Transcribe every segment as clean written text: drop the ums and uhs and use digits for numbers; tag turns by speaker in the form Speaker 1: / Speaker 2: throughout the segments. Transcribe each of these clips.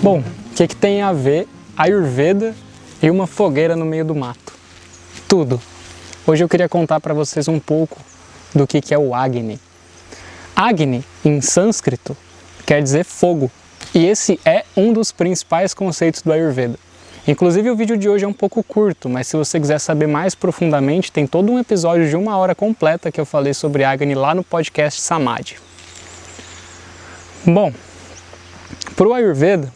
Speaker 1: Bom, o que tem a ver Ayurveda e uma fogueira no meio do mato? Tudo! Hoje eu queria contar para vocês um pouco do que é o Agni. Agni, em sânscrito, quer dizer fogo, e esse é um dos principais conceitos do Ayurveda. Inclusive o vídeo de hoje é um pouco curto, mas se você quiser saber mais profundamente, tem todo um episódio de 1 hora completa que eu falei sobre Agni lá no podcast Samadhi. Bom, para o Ayurveda,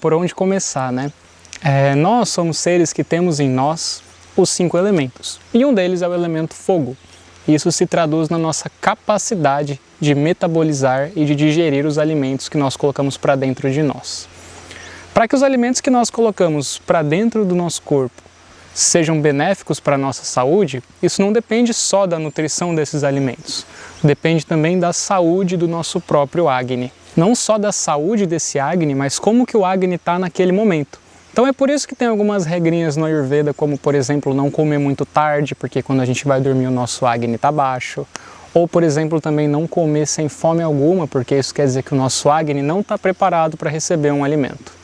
Speaker 1: por onde começar, né? Nós somos seres que temos em nós os 5 elementos, e um deles é o elemento fogo. Isso se traduz na nossa capacidade de metabolizar e de digerir os alimentos que nós colocamos para dentro de nós. Para que os alimentos que nós colocamos para dentro do nosso corpo sejam benéficos para a nossa saúde, isso não depende só da nutrição desses alimentos, depende também da saúde do nosso próprio Agni. Não só da saúde desse Agni, mas como que o Agni está naquele momento. Então é por isso que tem algumas regrinhas no Ayurveda, como por exemplo, não comer muito tarde, porque quando a gente vai dormir o nosso Agni está baixo. Ou por exemplo, também não comer sem fome alguma, porque isso quer dizer que o nosso Agni não está preparado para receber um alimento.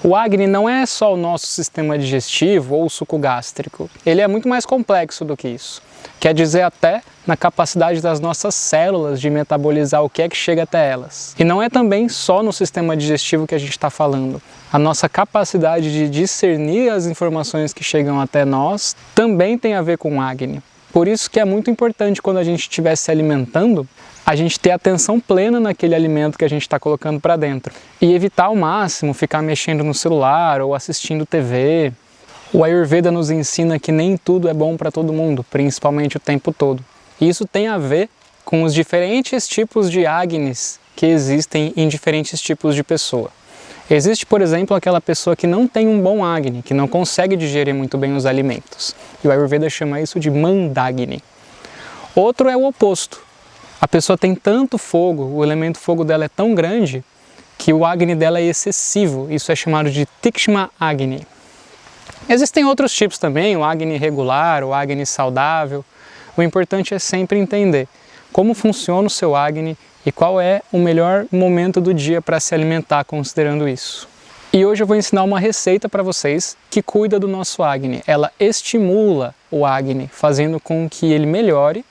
Speaker 1: O Agni não é só o nosso sistema digestivo ou o suco gástrico, ele é muito mais complexo do que isso. Quer dizer até na capacidade das nossas células de metabolizar o que é que chega até elas. E não é também só no sistema digestivo que a gente está falando. A nossa capacidade de discernir as informações que chegam até nós também tem a ver com o Agni. Por isso que é muito importante quando a gente estiver se alimentando, a gente ter atenção plena naquele alimento que a gente está colocando para dentro. E evitar ao máximo ficar mexendo no celular ou assistindo TV. O Ayurveda nos ensina que nem tudo é bom para todo mundo, principalmente o tempo todo. E isso tem a ver com os diferentes tipos de Agnis que existem em diferentes tipos de pessoa. Existe, por exemplo, aquela pessoa que não tem um bom Agni, que não consegue digerir muito bem os alimentos. E o Ayurveda chama isso de Mandagni. Outro é o oposto. A pessoa tem tanto fogo, o elemento fogo dela é tão grande, que o Agni dela é excessivo. Isso é chamado de Tikshma Agni. Existem outros tipos também, o Agni regular, o Agni saudável. O importante é sempre entender como funciona o seu Agni e qual é o melhor momento do dia para se alimentar considerando isso. E hoje eu vou ensinar uma receita para vocês que cuida do nosso Agni. Ela estimula o Agni, fazendo com que ele melhore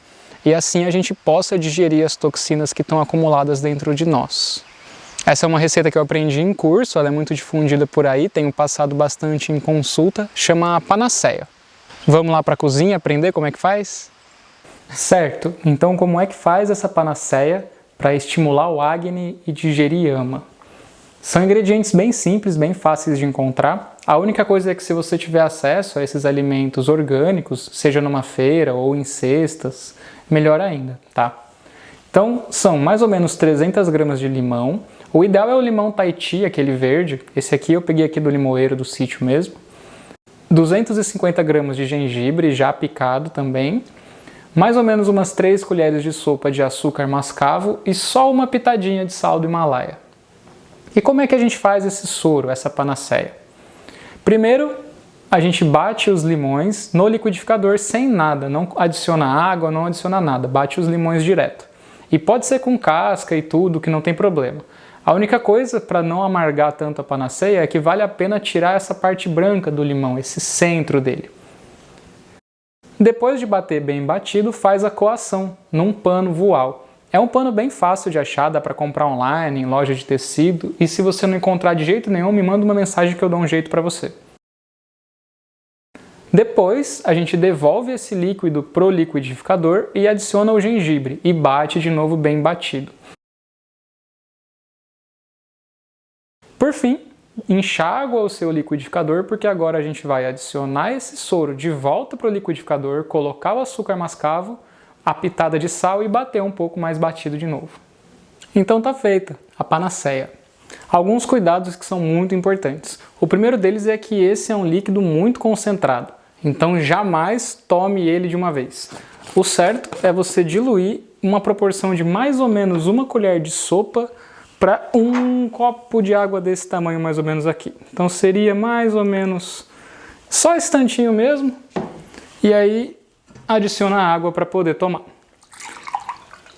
Speaker 1: e assim a gente possa digerir as toxinas que estão acumuladas dentro de nós. Essa é uma receita que eu aprendi em curso, ela é muito difundida por aí, tenho passado bastante em consulta, chama Panaceia. Vamos lá para a cozinha aprender como é que faz? Certo, então como é que faz essa Panaceia para estimular o Agni e digerir Yama? São ingredientes bem simples, bem fáceis de encontrar. A única coisa é que se você tiver acesso a esses alimentos orgânicos, seja numa feira ou em cestas, melhor ainda, tá? Então são mais ou menos 300 gramas de limão. O ideal é o limão Tahiti, aquele verde. Esse aqui eu peguei aqui do limoeiro do sítio mesmo. 250 gramas de gengibre já picado também. Mais ou menos umas 3 colheres de sopa de açúcar mascavo e só uma pitadinha de sal do Himalaia. E como é que a gente faz esse soro, essa panaceia? Primeiro, a gente bate os limões no liquidificador sem nada, não adiciona água, não adiciona nada, bate os limões direto. E pode ser com casca e tudo, que não tem problema. A única coisa para não amargar tanto a panaceia é que vale a pena tirar essa parte branca do limão, esse centro dele. Depois de bater bem batido, faz a coação num pano voal. É um pano bem fácil de achar, dá para comprar online, em loja de tecido, e se você não encontrar de jeito nenhum, me manda uma mensagem que eu dou um jeito para você. Depois, a gente devolve esse líquido pro liquidificador e adiciona o gengibre e bate de novo bem batido. Por fim, enxágua o seu liquidificador, porque agora a gente vai adicionar esse soro de volta para o liquidificador, colocar o açúcar mascavo, a pitada de sal e bater um pouco mais batido de novo. Então tá feita a panaceia. Alguns cuidados que são muito importantes. O primeiro deles é que esse é um líquido muito concentrado, então jamais tome ele de uma vez. O certo é você diluir uma proporção de mais ou menos 1 colher de sopa para um copo de água desse tamanho mais ou menos aqui. Então seria mais ou menos só esse tantinho mesmo. E aí adiciona água para poder tomar.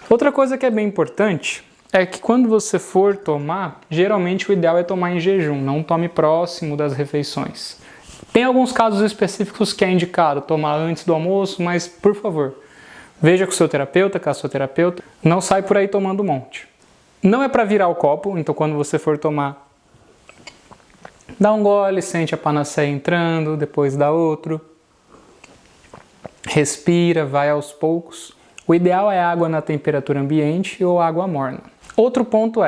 Speaker 1: Outra coisa que é bem importante é que quando você for tomar, geralmente o ideal é tomar em jejum, não tome próximo das refeições. Tem alguns casos específicos que é indicado tomar antes do almoço, mas por favor, veja com o seu terapeuta, com a sua terapeuta, não sai por aí tomando um monte. Não é para virar o copo, então quando você for tomar, dá um gole, sente a panaceia entrando, depois dá outro. Respira, vai aos poucos. O ideal é água na temperatura ambiente ou água morna. Outro ponto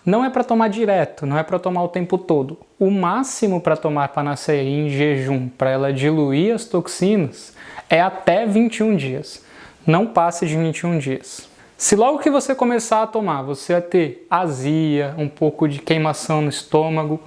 Speaker 1: não é para tomar direto, não é para tomar o tempo todo. O máximo para tomar panaceia em jejum, para ela diluir as toxinas, é até 21 dias. Não passe de 21 dias. Se logo que você começar a tomar, você vai ter azia, um pouco de queimação no estômago,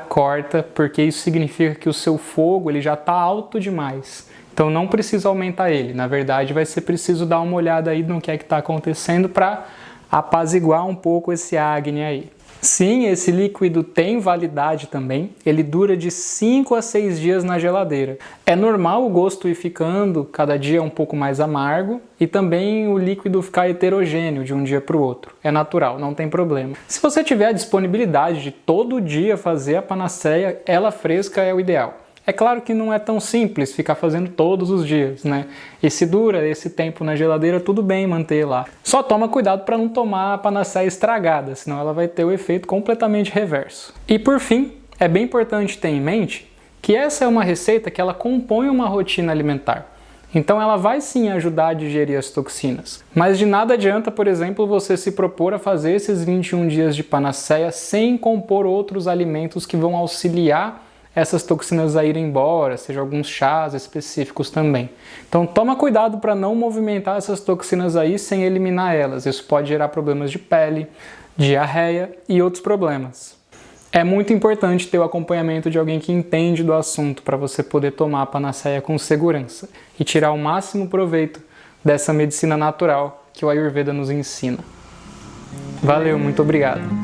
Speaker 1: corta, porque isso significa que o seu fogo ele já está alto demais. Então não precisa aumentar ele. Na verdade, vai ser preciso dar uma olhada aí no que é que está acontecendo para apaziguar um pouco esse acne aí. Sim, esse líquido tem validade também. Ele dura de 5 a 6 dias na geladeira. É normal o gosto ir ficando cada dia um pouco mais amargo e também o líquido ficar heterogêneo de um dia para o outro. É natural, não tem problema. Se você tiver a disponibilidade de todo dia fazer a panaceia, ela fresca é o ideal. É claro que não é tão simples ficar fazendo todos os dias, né? E se dura esse tempo na geladeira, tudo bem manter lá. Só toma cuidado para não tomar a panaceia estragada, senão ela vai ter o efeito completamente reverso. E por fim, é bem importante ter em mente que essa é uma receita que ela compõe uma rotina alimentar. Então ela vai sim ajudar a digerir as toxinas. Mas de nada adianta, por exemplo, você se propor a fazer esses 21 dias de panaceia sem compor outros alimentos que vão auxiliar essas toxinas a irem embora, seja alguns chás específicos também. Então toma cuidado para não movimentar essas toxinas aí sem eliminar elas. Isso pode gerar problemas de pele, diarreia e outros problemas. É muito importante ter o acompanhamento de alguém que entende do assunto para você poder tomar a panaceia com segurança e tirar o máximo proveito dessa medicina natural que o Ayurveda nos ensina. Valeu, muito obrigado!